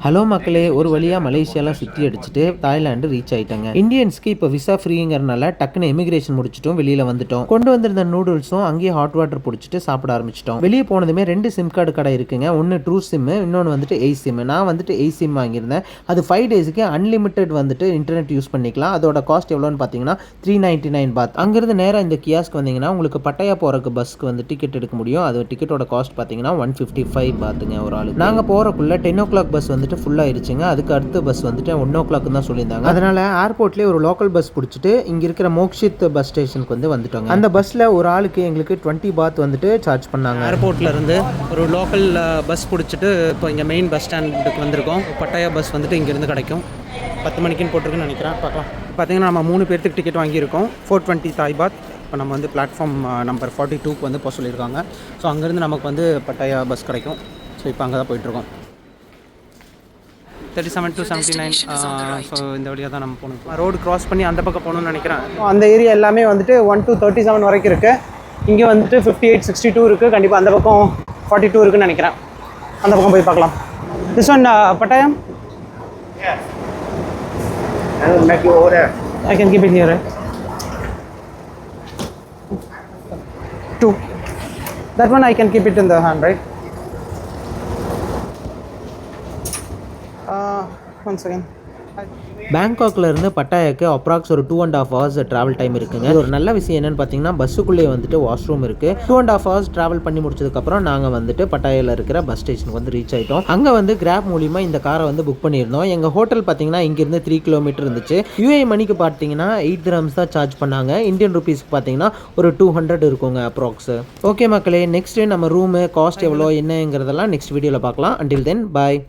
Hello மக்களே, ஒரு வழியாக மலேசியாலாம் சுற்றி அடிச்சுட்டு தாய்லாந்து ரீச் ஆயிட்டாங்க. இந்தியன்ஸ்க்கு இப்போ விசா ஃப்ரீங்கிறனால டக்குன்னு இமிகிரேஷன் முடிச்சிட்டோம், வெளியில் வந்துட்டோம். கொண்டு வந்திருந்த நூடுல்ஸும் அங்கேயே ஹாட் வாட்டர் பிடிச்சிட்டு சாப்பிட ஆரம்பிச்சிட்டோம். வெளியே போனதுமே 2 சிம் கார்டு கடை இருக்குங்க. ஒன்று ட்ரூ சிம், இன்னொன்று வந்துட்டு எய் சிம். நான் வந்துட்டு எய் சிம் வாங்கியிருந்தேன். அது 5 டேஸுக்கு அன்லிமிட்டெட் வந்துட்டு இன்டர்நெட் யூஸ் பண்ணிக்கலாம். அதோட காஸ்ட் எவ்வளோன்னு பார்த்தீங்கன்னா 399 பாத். அங்கிருந்து நேராக இந்த கியாஸ்க்கு வந்தீங்கன்னா உங்களுக்கு பட்டாயா போகிறக்கு பஸ்க்கு வந்து டிக்கெட் எடுக்க முடியும். அது டிக்கெட்டோட காஸ்ட் பார்த்தீங்கன்னா 155 பாத்துங்க ஒரு ஆளு. நாங்கள் போகிறக்குள்ள 10 o'clock பஸ் வந்து ஃபுல் ஆயிருச்சுங்க. அதுக்கு அடுத்த பஸ் வந்துட்டு 1 o'clock தான் சொல்லியிருந்தாங்க. அதனால ஏர்போர்ட்லேயே ஒரு லோக்கல் பஸ் பிடிச்சிட்டு இங்கே இருக்கிற மோக்ஷித் பஸ் ஸ்டேஷனுக்கு வந்து வந்துட்டோங்க. அந்த பஸ்ஸில் ஒரு ஆளுக்கு எங்களுக்கு 20 பாத் வந்துட்டு சார்ஜ் பண்ணாங்க. ஏர்போர்ட்ல இருந்து ஒரு லோக்கல் பஸ் பிடிச்சிட்டு இப்போ இங்கே மெயின் பஸ் ஸ்டாண்டுக்கு வந்திருக்கோம். பட்டாயா பஸ் வந்துட்டு இங்கேருந்து கிடைக்கும். 10 மணிக்குன்னு போட்டிருக்குன்னு நினைக்கிறேன். பார்க்கலாம். பார்த்தீங்கன்னா நம்ம 3 பேர்த்துக்கு டிக்கெட் வாங்கியிருக்கோம். 420 தாய் பாத். இப்போ நம்ம வந்து பிளாட்ஃபார்ம் நம்பர் 42க்கு வந்து போக சொல்லியிருக்காங்க. ஸோ அங்கேருந்து நமக்கு வந்து பட்டாயா பஸ் கிடைக்கும். ஸோ இப்போ அங்கே தான் போயிட்டுருக்கோம். 37 to 79. ஸோ இந்த வழியாக தான் நம்ம போகணும். ரோடு கிராஸ் பண்ணி அந்த பக்கம் போகணும்னு நினைக்கிறேன். அந்த ஏரியா எல்லாமே வந்துட்டு 1 to 37 வரைக்கும் இருக்குது. இங்கே வந்துட்டு 58, 62 இருக்குது. கண்டிப்பாக அந்த பக்கம் 42 இருக்குன்னு நினைக்கிறேன். அந்த பக்கம் போய் பார்க்கலாம். திஸ் ஒன் பட்டாயம். I can keep it here, right? 2. That one I can keep it in the hand, right? One second. பேங்காக்ல இருந்து பட்டாயாக்கு அப்ராக்ஸ் ஒரு 2.5 hours ட்ராவல் டைம் இருக்குங்க. இது ஒரு நல்ல விஷயம் என்னன்னு பார்த்தீங்கன்னா பஸ்ஸுக்குள்ளேயே வந்துட்டு வாஷ்ரூம் இருக்குது. 2.5 hours ட்ராவல் பண்ணி முடிச்சதுக்கப்புறம் நாங்கள் வந்துட்டு பட்டாயாவில் இருக்கிற பஸ் ஸ்டேஷனுக்கு வந்து ரீச் ஆகிட்டோம். அங்கே வந்து கிராப் மூலிமா இந்த காரை வந்து புக் பண்ணியிருந்தோம். எங்கள் ஹோட்டல் பார்த்தீங்கன்னா இங்கேருந்து 3 kilometer இருந்துச்சு. UAE மணிக்கு பார்த்தீங்கன்னா 8 dirhams தான் சார்ஜ் பண்ணாங்க. இந்தியன் ருபீஸ்க்கு பார்த்தீங்கன்னா ஒரு 200 இருக்குங்க அப்ராக்ஸ். ஓகே மக்களே, நெக்ஸ்ட் நம்ம ரூமு காஸ்ட் எவ்வளோ என்னங்கிறதெல்லாம் நெக்ஸ்ட் வீடியோவில் பார்க்கலாம். அண்டில் தென் பாய்.